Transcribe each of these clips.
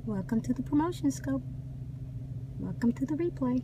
Welcome to the promotion scope. Welcome to the replay.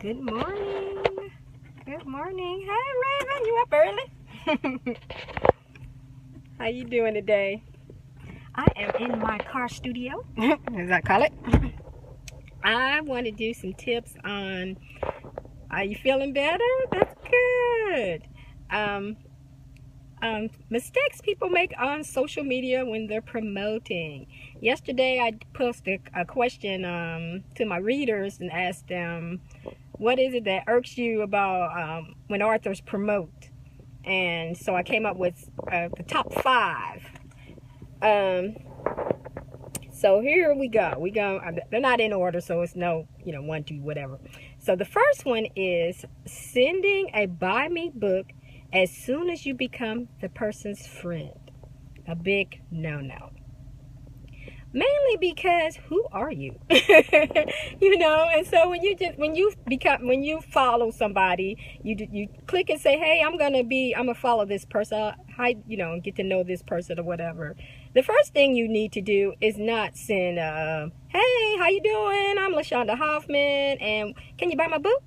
Good morning. Good morning. Hey, Raven, you up early? How you doing today? I am in my car studio, as I call it. I want to do some tips on, are you feeling better? That's good. Mistakes people make on social media when they're promoting. Yesterday I posted a question to my readers and asked them, what is it that irks you about when authors promote? And so I came up with the top 5. So here we go. They're not in order, so it's no, 1, 2, whatever. So the first one is sending a buy me book as soon as you become the person's friend. A big no-no. Mainly because who are you? And so when you follow somebody, you click and say, hey, I'm gonna follow this person. Get to know this person or whatever. The first thing you need to do is not send hey, how you doing? I'm LaShaunda Hoffman, and can you buy my book?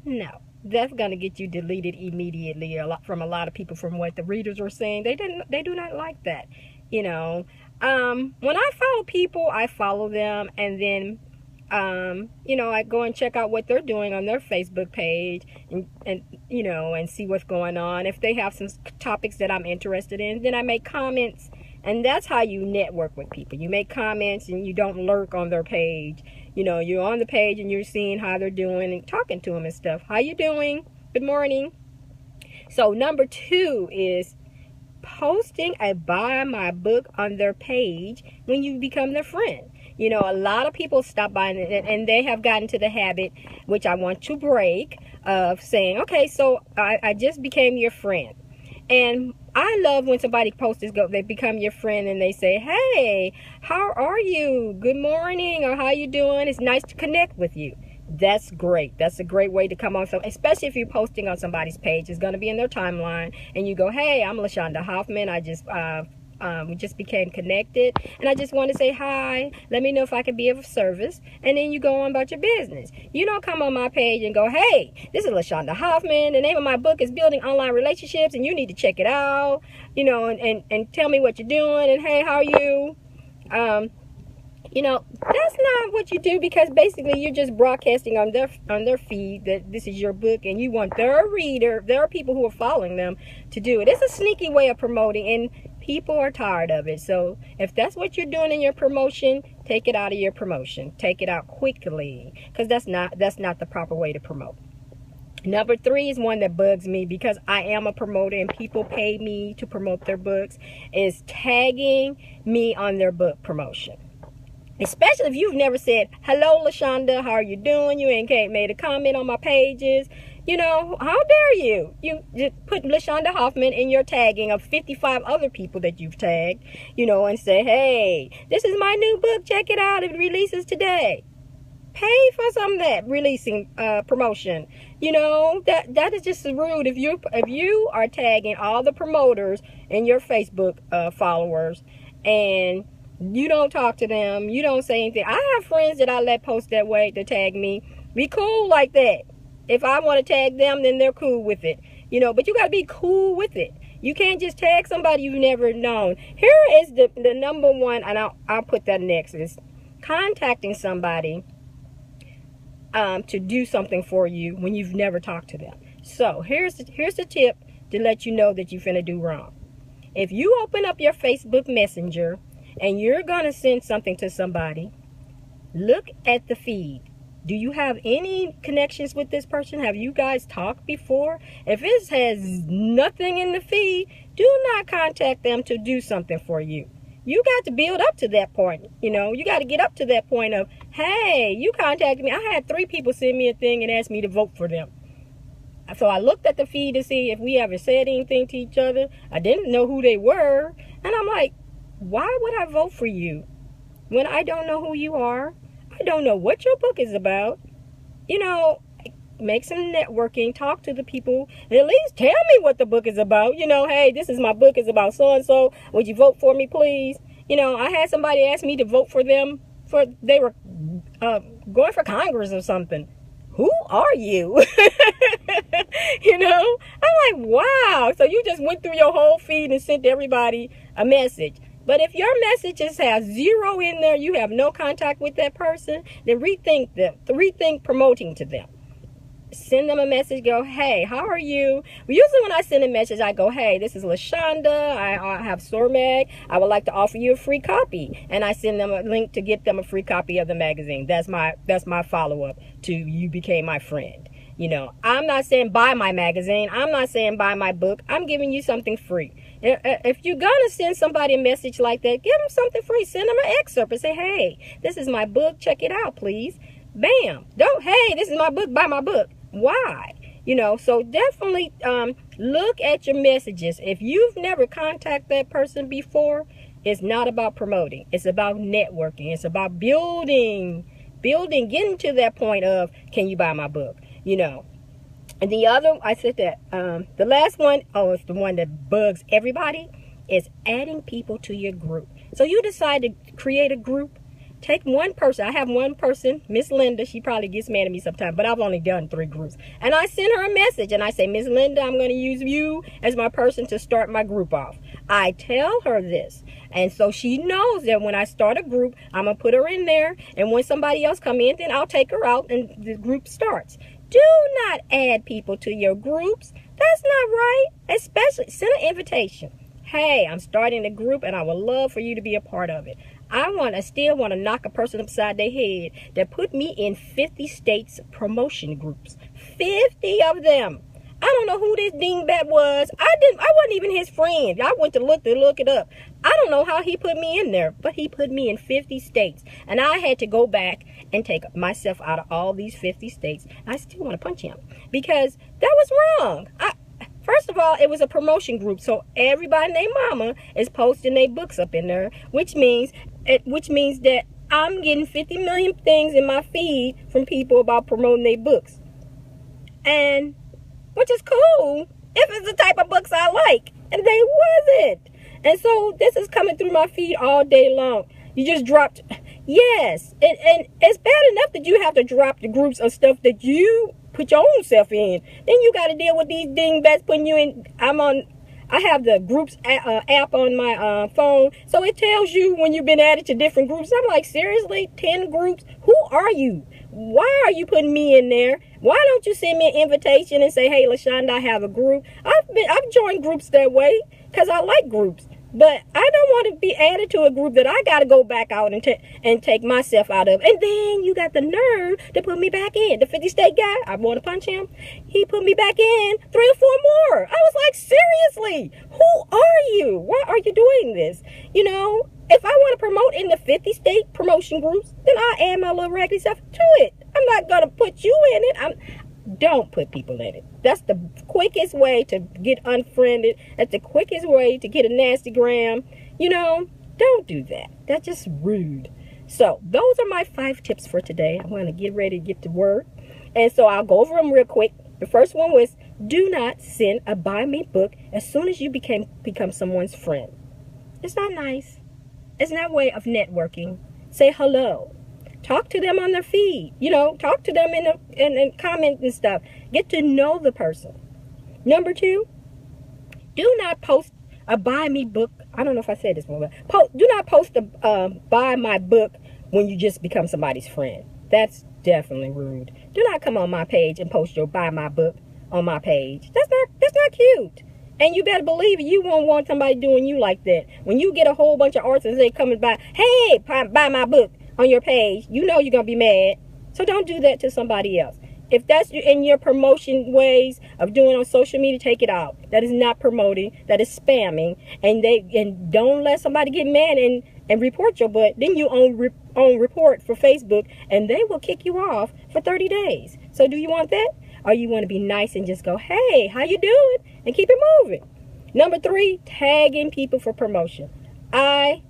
No. That's going to get you deleted immediately from a lot of people, from what the readers are saying. They do not like that. When I follow people, I follow them, and then I go and check out what they're doing on their Facebook page, and see what's going on. If they have some topics that I'm interested in, then I make comments. And that's how you network with people. You make comments and you don't lurk on their page. You're on the page and you're seeing how they're doing and talking to them and stuff. How you doing? Good morning. So number 2 is posting a buy my book on their page when you become their friend. A lot of people stop by and they have gotten to the habit, which I want to break, of saying, okay, so I just became your friend. And I love when somebody posts this, they become your friend and they say, hey, how are you? Good morning, or how you doing? It's nice to connect with you. That's great. That's a great way to come on. So especially if you're posting on somebody's page, it's going to be in their timeline, and you go, hey, I'm LaShaunda Hoffman. We just became connected, and I just want to say hi. Let me know if I can be of service. And then you go on about your business. You don't come on my page and go, hey, this is LaShaunda Hoffman. The name of my book is Building Online Relationships, and you need to check it out. And tell me what you're doing, and hey, how are you? That's not what you do, because basically you're just broadcasting on their feed that this is your book, and you want their people who are following them to do it. It's a sneaky way of promoting, and people are tired of it. So if that's what you're doing in your promotion, take it out of your promotion. Take it out quickly, because that's not the proper way to promote. Number 3 is one that bugs me, because I am a promoter and people pay me to promote their books, is tagging me on their book promotion. Especially if you've never said, hello, LaShaunda, how are you doing? You ain't made a comment on my pages. How dare you? You just put LaShaunda Hoffman in your tagging of 55 other people that you've tagged, and say, hey, this is my new book. Check it out. It releases today. Pay for some of that releasing promotion. That is just rude. If you are tagging all the promoters in your Facebook followers, and you don't talk to them, you don't say anything. I have friends that I let post that way to tag me. Be cool like that. If I want to tag them, then they're cool with it. But you got to be cool with it. You can't just tag somebody you've never known. Here is the number 1, and I'll put that next, is contacting somebody to do something for you when you've never talked to them. So here's the tip to let you know that you're finna do wrong. If you open up your Facebook Messenger and you're going to send something to somebody, look at the feed. Do you have any connections with this person? Have you guys talked before? If it has nothing in the feed, do not contact them to do something for you. You got to build up to that point. You got to get up to that point of, hey, you contacted me. I had 3 people send me a thing and ask me to vote for them. So I looked at the feed to see if we ever said anything to each other. I didn't know who they were. And I'm like, why would I vote for you when I don't know who you are? I don't know what your book is about. Make some networking, talk to the people, and at least tell me what the book is about. Hey, this is my book, is about so-and-so. Would you vote for me, please? You know, I had somebody ask me to vote for them they were going for Congress or something. Who are you? You know, I'm like, wow. So you just went through your whole feed and sent everybody a message. But if your messages have 0 in there, you have no contact with that person, then rethink promoting to them. Send them a message, go, hey, how are you? Usually when I send a message, I go, hey, this is LaShaunda. I have Sormag. I would like to offer you a free copy. And I send them a link to get them a free copy of the magazine. That's my follow-up to you became my friend. You know, I'm not saying buy my magazine. I'm not saying buy my book. I'm giving you something free. If you're going to send somebody a message like that, give them something free. Send them an excerpt and say, hey, this is my book. Check it out, please. Bam. Don't, hey, this is my book. Buy my book. Why? You know, so definitely look at your messages. If you've never contacted that person before, it's not about promoting. It's about networking. It's about building, getting to that point of, can you buy my book? You know. And the other, I said that, the last one, it's the one that bugs everybody, is adding people to your group. So you decide to create a group. Take one person. I have one person, Miss Linda. She probably gets mad at me sometimes, but I've only done 3 groups. And I send her a message and I say, Miss Linda, I'm going to use you as my person to start my group off. I tell her this. And so she knows that when I start a group, I'm going to put her in there. And when somebody else come in, then I'll take her out and the group starts. Do not add people to your groups. That's not right. Especially send an invitation. Hey, I'm starting a group and I would love for you to be a part of it. I still want to knock a person upside their head that put me in 50 states promotion groups. 50 of them. I don't know who this dingbat was. I wasn't even his friend. I went to look it up. I don't know how he put me in there, but he put me in 50 states. And I had to go back and take myself out of all these 50 states. I still want to punch him because that was wrong. First of all, it was a promotion group, so everybody and their mama is posting their books up in there, which means that I'm getting 50 million things in my feed from people about promoting their books. And which is cool if it's the type of books I like, and they wasn't. And so this is coming through my feed all day long. You just dropped, yes, and it's bad enough that you have to drop the groups of stuff that you put your own self in. Then you got to deal with these dingbats putting you in. I have the groups app on my phone, so it tells you when you've been added to different groups. I'm like, seriously, 10 groups? Who are you? Why are you putting me in there? Why don't you send me an invitation and say, hey, LaShaunda, I have a group? I've joined groups that way because I like groups. But I don't want to be added to a group that I got to go back out and take myself out of. And then you got the nerve to put me back in. The 50-state guy, I want to punch him. He put me back in 3 or 4 more. I was like, seriously, who are you? Why are you doing this? You know, if I want to promote in the 50-state promotion groups, then I add my little raggedy stuff to it. I'm not going to put you in it. Don't put people in it. That's the quickest way to get unfriended. That's the quickest way to get a nasty gram. You know, don't do that. That's just rude. So those are my 5 tips for today. I'm going to get ready to get to work. And so I'll go over them real quick. The first one was, do not send a buy me book as soon as you become someone's friend. It's not nice. It's not a way of networking. Say hello. Talk to them on their feed. You know, talk to them in comments and stuff. Get to know the person. Number 2, do not post a buy me book. I don't know if I said this one, but do not post a buy my book when you just become somebody's friend. That's definitely rude. Do not come on my page and post your buy my book on my page. That's not cute. And you better believe it, you won't want somebody doing you like that. When you get a whole bunch of artists they coming by, hey, buy my book on your page, you know you're going to be mad. So don't do that to somebody else. If that's in your promotion ways of doing on social media, take it out. That is not promoting. That is spamming. And don't let somebody get mad and report your butt. Then you own report for Facebook, and they will kick you off for 30 days. So do you want that? Or you want to be nice and just go, hey, how you doing? And keep it moving. Number 3, tagging people for promotion. I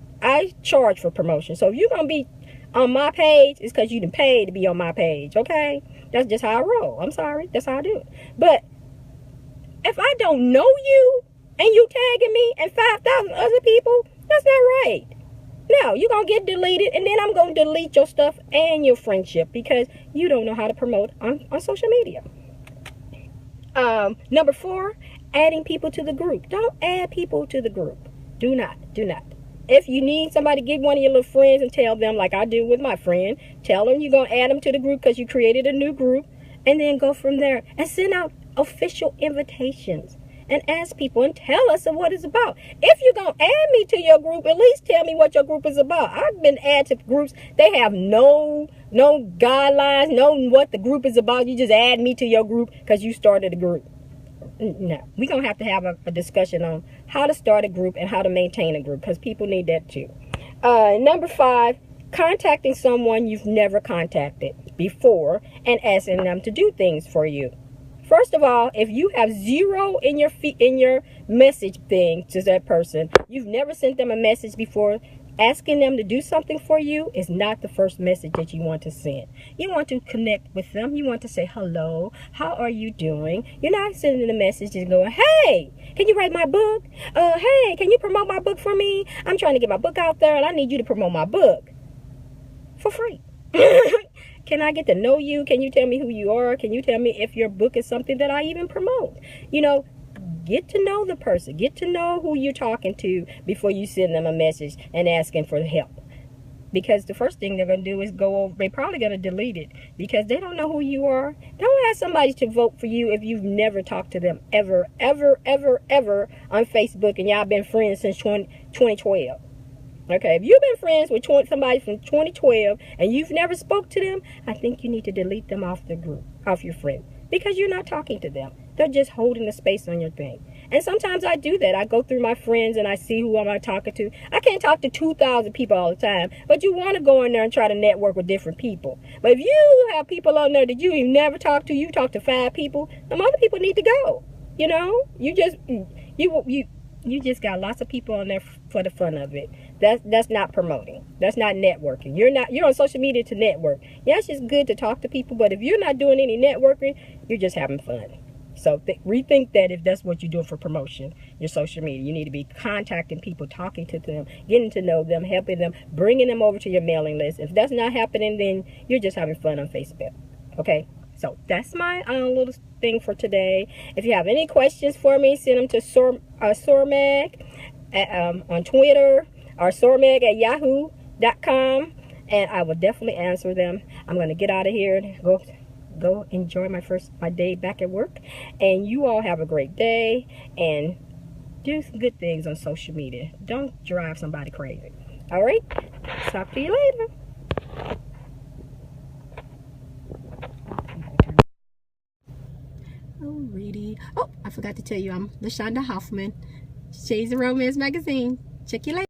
charge for promotion. So if you're going to be on my page, it's because you done paid to be on my page, okay? That's just how I roll. I'm sorry. That's how I do it. But if I don't know you and you tagging me and 5,000 other people, that's not right. No, you're going to get deleted, and then I'm going to delete your stuff and your friendship because you don't know how to promote on social media. Number 4, adding people to the group. Don't add people to the group. Do not. If you need somebody, get one of your little friends and tell them, like I do with my friend, tell them you're going to add them to the group because you created a new group, and then go from there and send out official invitations and ask people and tell us what it's about. If you're going to add me to your group, at least tell me what your group is about. I've been added to groups. They have no guidelines, no what the group is about. You just add me to your group because you started a group. No, we're going to have a discussion on how to start a group and how to maintain a group because people need that too. Number 5, contacting someone you've never contacted before and asking them to do things for you. First of all, if you have 0 in your message thing to that person, you've never sent them a message before, asking them to do something for you is not the first message that you want to send. You want to connect with them. You want to say, hello, how are you doing? You're not sending a message and going, hey, can you write my book? Hey, can you promote my book for me? I'm trying to get my book out there and I need you to promote my book for free. Can I get to know you? Can you tell me who you are? Can you tell me if your book is something that I even promote? You know, get to know the person. Get to know who you're talking to before you send them a message and asking for help. Because the first thing they're going to do is go over. They're probably going to delete it because they don't know who you are. Don't ask somebody to vote for you if you've never talked to them ever on Facebook and y'all been friends since 2012. Okay, if you've been friends with somebody from 2012 and you've never spoke to them, I think you need to delete them off the group, off your friend, because you're not talking to them. They're just holding the space on your thing. And sometimes I do that. I go through my friends and I see who am I talking to. I can't talk to 2,000 people all the time, but you want to go in there and try to network with different people. But if you have people on there that you never talk to, you talk to 5 people, some other people need to go. You know, you just got lots of people on there for the fun of it. That's not promoting. That's not networking. You're on social media to network. Yes, it's good to talk to people, but if you're not doing any networking, you're just having fun. So rethink that if that's what you're doing for promotion, your social media. You need to be contacting people, talking to them, getting to know them, helping them, bringing them over to your mailing list. If that's not happening, then you're just having fun on Facebook. Okay? So that's my little thing for today. If you have any questions for me, send them to Sormag on Twitter or sormag@yahoo.com, and I will definitely answer them. I'm going to get out of here and go enjoy my day back at work. And you all have a great day and do some good things on social media. Don't drive somebody crazy. All right? Talk to you later. Alrighty. Oh, I forgot to tell you, I'm LaShaunda Hoffman, Shades of Romance Magazine. Check you later.